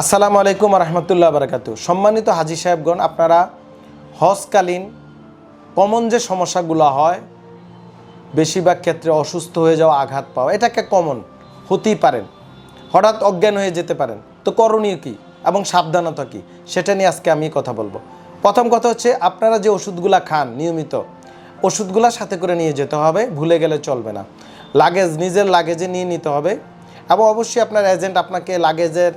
আসসালামু আলাইকুম রহমতুল্লাহ বারাকাতু। সম্মানিত হাজী সাহেবগণ, আপনারা হজকালীন কমন যে সমস্যাগুলো হয়, বেশিরভাগ ক্ষেত্রে অসুস্থ হয়ে যাওয়া, আঘাত পাওয়া, এটাকে কমন হতেই পারেন, হঠাৎ অজ্ঞান হয়ে যেতে পারেন। তো করণীয় কী এবং সাবধানতা কী, সেটা নিয়ে আজকে আমি কথা বলবো। প্রথম কথা হচ্ছে, আপনারা যে ওষুধগুলা খান নিয়মিত, ওষুধগুলা সাথে করে নিয়ে যেতে হবে, ভুলে গেলে চলবে না। লাগেজ নিজের লাগেজে নিয়ে নিতে হবে এবং অবশ্যই আপনার এজেন্ট আপনাকে লাগেজের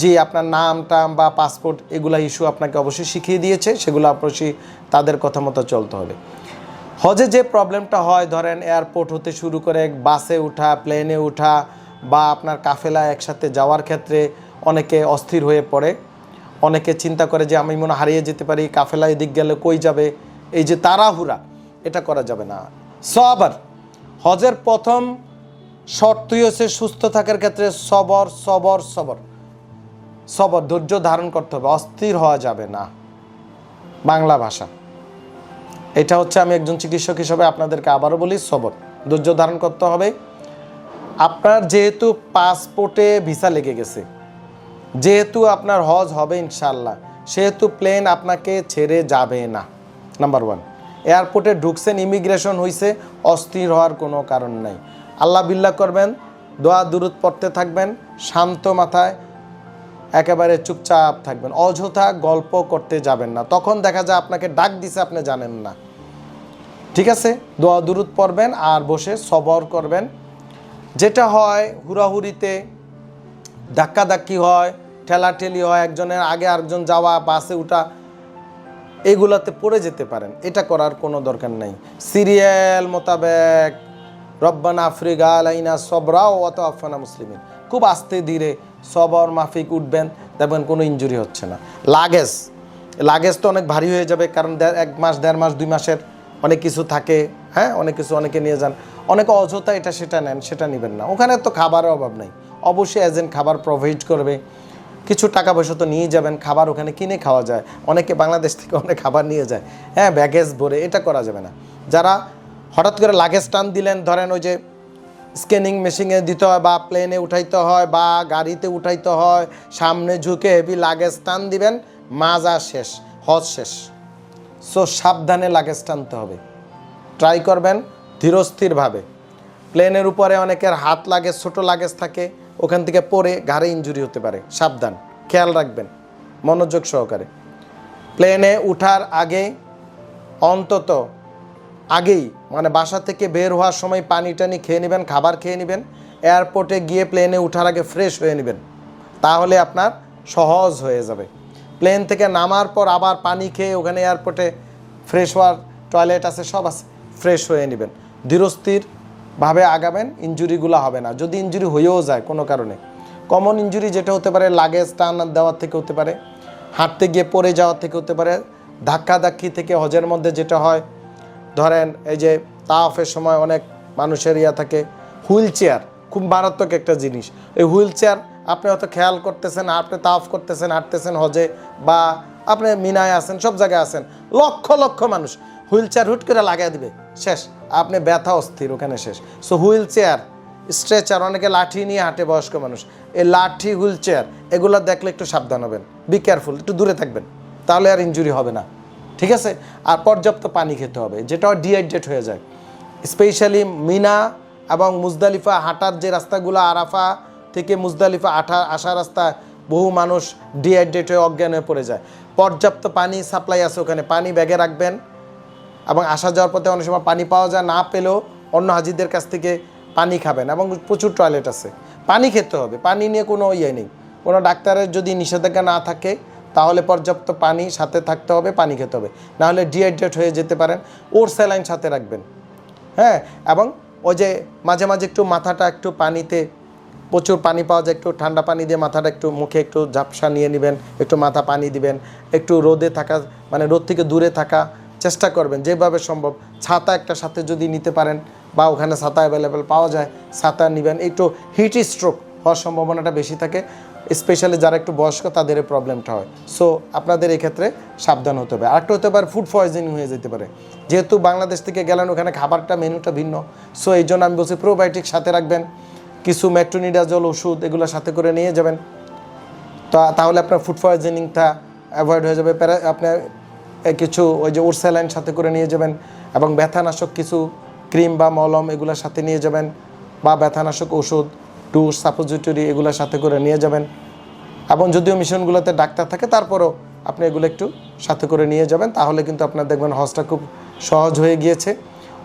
যে আপনার নাম টাম বা পাসপোর্ট এগুলা ইস্যু আপনাকে অবশ্যই শিখিয়ে দিয়েছে, সেগুলো অবশ্যই তাদের কথা মতো চলতে হবে। হজে যে প্রবলেমটা হয়, ধরেন এয়ারপোর্ট হতে শুরু করে বাসে ওঠা, প্লেনে ওঠা বা আপনার কাফেলা একসাথে যাওয়ার ক্ষেত্রে অনেকে অস্থির হয়ে পড়ে, অনেকে চিন্তা করে যে আমি মনে হারিয়ে যেতে পারি, কাফেলা এদিক গেলে কই যাবে, এই যে তাড়াহুড়া, এটা করা যাবে না। সবর, হজের প্রথম শর্তই হচ্ছে সুস্থ থাকার ক্ষেত্রে সবর সবর সবর সবর, ধৈর্য ধারণ করতে হবে, অস্থির হওয়া যাবে না। বাংলা ভাষা এটা হচ্ছে, আমি একজন চিকিৎসক হিসেবে আপনাদেরকে আবারও বলি, সবর, ধৈর্য ধারণ করতে হবে। আপনার যেহেতু পাসপোর্টে ভিসা লেগে গেছে, যেহেতু আপনার হজ হবে ইনশাল্লাহ, সেহেতু প্লেন আপনাকে ছেড়ে যাবে না। নাম্বার ওয়ান, এয়ারপোর্টে ঢুকছেন, ইমিগ্রেশন হয়েছে, অস্থির হওয়ার কোনো কারণ নাই। আল্লাহ বিল্লাহ করবেন, দোয়া দুরুদ পড়তে থাকবেন, শান্ত মাথায় একেবারে চুপচাপ থাকবেন, অযথা গল্প করতে যাবেন না। তখন দেখা যায় আপনাকে ডাক দিছে, আপনি জানেন না। ঠিক আছে, দোয়া দুরুদ পড়বেন আর বসে সবর করবেন। যেটা হয়, হুড়াহুড়িতে ধাক্কাধাক্কি হয়, ঠেলাঠেলি হয়, একজনের আগে আরেকজন যাওয়া, বাসে উঠা, এগুলাতে পড়ে যেতে পারেন। এটা করার কোনো দরকার নেই। সিরিয়াল মোতাবেক রব্বানা আফরিগা আলাইনা সবরা ও তাওয়াফানা মুসলিমিন, খুব আস্তে ধীরে সবর মাফিক উঠবেন, দেখবেন কোনো ইনজুরি হচ্ছে না। লাগেজ তো অনেক ভারী হয়ে যাবে, কারণ 1 মাস 1.5 মাস 2 মাসের অনেক কিছু থাকে। হ্যাঁ, অনেক কিছু অনেকে নিয়ে যান, অনেকে অযথা এটা সেটা নেন, সেটা নেবেন না। ওখানে তো খাবারের অভাব নেই, অবশ্যই এজেন্ট খাবার প্রোভাইড করবে। কিছু টাকা পয়সা তো নিয়ে যাবেন, খাবার ওখানে কিনে খাওয়া যায়, অনেকে বাংলাদেশ থেকে অনেক খাবার নিয়ে যায়। হ্যাঁ, ব্যাগেজ ভরে, এটা করা যাবে না। যারা হঠাৎ করে লাগেজ টান দিলেন, ধরেন ওই যে স্ক্যানিং মেশিনে দিতে হয় বা প্লেনে উঠাইতে হয় বা গাড়িতে উঠাইতে হয়, সামনে ঝুঁকে হেভি লাগেজ টান দিবেন, মাজা শেষ, হজ শেষ। সো সাবধানে লাগেজ টানতে হবে, ট্রাই করবেন ধীরস্থিরভাবে। প্লেনের উপরে অনেকের হাত লাগেজ, ছোটো লাগেজ থাকে, ওখান থেকে পড়ে ঘাড়ে ইনজুরি হতে পারে। সাবধান, খেয়াল রাখবেন মনোযোগ সহকারে। প্লেনে উঠার আগে অন্তত আগেই, মানে বাসা থেকে বের হওয়ার সময় পানি টানি খেয়ে নেবেন, খাবার খেয়ে নেবেন। এয়ারপোর্টে গিয়ে প্লেনে উঠার আগে ফ্রেশ হয়ে নেবেন, তাহলে আপনার সহজ হয়ে যাবে। প্লেন থেকে নামার পর আবার পানি খেয়ে ওখানে এয়ারপোর্টে ফ্রেশ হওয়ার টয়লেট আছে, সব আছে, ফ্রেশ হয়ে নেবেন। ধীরস্থিরভাবে আগাবেন, ইনজুরিগুলো হবে না। যদি ইনজুরি হয়েও যায় কোনো কারণে, কমন ইনজুরি যেটা হতে পারে, লাগেজ টান দেওয়ার থেকে হতে পারে, হাঁটতে গিয়ে পড়ে যাওয়ার থেকে হতে পারে, ধাক্কাধাক্কি থেকে। হজের মধ্যে যেটা হয়, ধরেন এই যে তাওয়াফের সময় অনেক মানুষের থাকে হুইল চেয়ার, খুব মারাত্মক একটা জিনিস। এই হুইল চেয়ার আপনি হয়তো খেয়াল করতেছেন, আপনি তাওয়াফ করতেছেন, হাঁটতেছেন হজে, বা আপনি মিনায় আছেন, সব জায়গায় আছেন, লক্ষ লক্ষ মানুষ, হুইল চেয়ার হুট করে লাগাই দিবে, শেষ, আপনি ব্যথা অস্থির, ওখানে শেষ। সো হুইল চেয়ার, স্ট্রেচার, অনেকে লাঠি নিয়ে হাঁটে, বয়স্ক মানুষ, এই লাঠি, হুইল চেয়ার, এগুলো দেখলে একটু সাবধান হবেন, বি কেয়ারফুল, একটু দূরে থাকবেন, তাহলে আর ইনজুরি হবে না। ঠিক আছে, আর পর্যাপ্ত পানি খেতে হবে, যেটা ডিহাইড্রেট হয়ে যায়। স্পেশালি মিনা এবং মুজদালিফা হাঁটার যে রাস্তাগুলো, আরাফা থেকে মুজদালিফা আসা রাস্তায় বহু মানুষ ডিহাইড্রেট হয়ে অজ্ঞান হয়ে পড়ে যায়। পর্যাপ্ত পানি সাপ্লাই আছে ওখানে, পানি ব্যাগে রাখবেন। এবং আসা যাওয়ার পথে অনেক সময় পানি পাওয়া যায়, না পেলেও অন্য হাজিদের কাছ থেকে পানি খাবেন। এবং প্রচুর টয়লেট আছে, পানি খেতে হবে, পানি নিয়ে কোনো নেই। কোনো ডাক্তারের যদি নিষেধাজ্ঞা না থাকে, তাহলে পর্যাপ্ত পানি সাথে থাকতে হবে, পানি খেতে হবে, নাহলে ডিহাইড্রেট হয়ে যেতে পারেন। ওর স্যালাইন সাথে রাখবেন। হ্যাঁ, এবং ওই যে মাঝে মাঝে একটু মাথাটা একটু পানিতে, প্রচুর পানি পাওয়া যায়, একটু ঠান্ডা পানি দিয়ে মাথাটা একটু, মুখে একটু ঝাপসা নিয়ে নেবেন, একটু মাথা পানি দিবেন। একটু রোদে থাকা, মানে রোদ থেকে দূরে থাকা চেষ্টা করবেন যেভাবে সম্ভব। ছাতা একটা সাথে যদি নিতে পারেন, বা ওখানে ছাতা অ্যাভেলেবেল পাওয়া যায়, ছাতা নেবেন। একটু হিট স্ট্রোক হওয়ার সম্ভাবনাটা বেশি থাকে, স্পেশালি যারা একটু বয়স্ক, তাদের এই প্রবলেমটা হয়। সো আপনাদের এই ক্ষেত্রে সাবধান হতে হবে। আরেকটা হতে পারে ফুড পয়জনিং হয়ে যেতে পারে, যেহেতু বাংলাদেশ থেকে গেলেন, ওখানে খাবারটা মেনুটা ভিন্ন। সো এই জন্য আমি বলছি প্রোবায়োটিক সাথে রাখবেন, কিছু মেট্রোনিডাজল ওষুধ এগুলো সাথে করে নিয়ে যাবেন। তো তাহলে আপনার ফুড পয়জনিংটা অ্যাভয়েড হয়ে যাবে। আপনার কিছু ওই যে ওরস্যালাইন সাথে করে নিয়ে যাবেন, এবং ব্যথানাশক কিছু ক্রিম বা মলম এগুলোর সাথে নিয়ে যাবেন, বা ব্যথানাশক ওষুধ, টুস, সাপোজিটরি এগুলোর সাথে করে নিয়ে যাবেন। এবং যদিও মিশনগুলোতে ডাক্তার থাকে, তারপরও আপনি এগুলো একটু সাথে করে নিয়ে যাবেন। তাহলে কিন্তু আপনার দেখবেন হজটা খুব সহজ হয়ে গিয়েছে।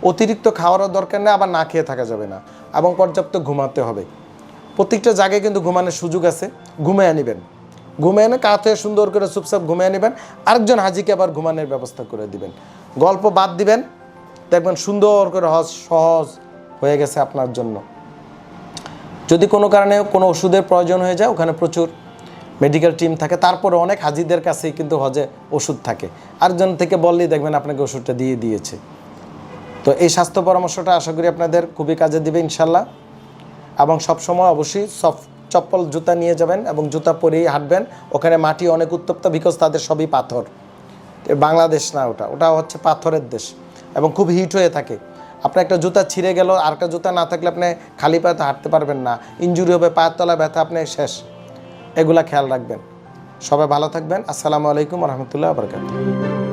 অতিরিক্ত খাওয়ারও দরকার নেই, আবার না খেয়ে থাকা যাবে না, এবং পর্যাপ্ত ঘুমাতে হবে। প্রত্যেকটা জায়গায় কিন্তু ঘুমানোর সুযোগ আছে, ঘুমিয়ে নেবেন। ঘুমিয়ে এনে কাঁথে সুন্দর করে চুপচাপ ঘুমিয়ে নেবেন, আরেকজন হাজিকে আবার ঘুমানোর ব্যবস্থা করে দিবেন। গল্প বাদ দিবেন, দেখবেন সুন্দর করে হজ সহজ হয়ে গেছে আপনার জন্য। যদি কোনো কারণে কোনো ওষুধের প্রয়োজন হয়ে যায়, ওখানে প্রচুর মেডিকেল টিম থাকে। তারপরে অনেক হাজিদের কাছেই কিন্তু হজে ওষুধ থাকে, আরেকজন থেকে বললেই দেখবেন আপনাকে ওষুধটা দিয়ে দিয়েছে। তো এই স্বাস্থ্য পরামর্শটা আশা করি আপনাদের খুবই কাজে দিবে ইনশাল্লাহ। এবং সবসময় অবশ্যই সফট চপ্পল জুতা নিয়ে যাবেন, এবং জুতা পরেই হাঁটবেন। ওখানে মাটি অনেক উত্তপ্ত, বিকজ তাদের সবই পাথর। বাংলাদেশ না, ওটা হচ্ছে পাথরের দেশ, এবং খুব হিট হয়ে থাকে। আপনার একটা জুতা ছিঁড়ে গেল, আর একটা জুতা না থাকলে আপনি খালি পায়ে হাঁটতে পারবেন না, ইনজুরি হবে, পায়ের তলায় ব্যথা, আপনি শেষ। এগুলা খেয়াল রাখবেন। সবাই ভালো থাকবেন। আসসালামু আলাইকুম রহমতুল্লাহ বরকাতুহু।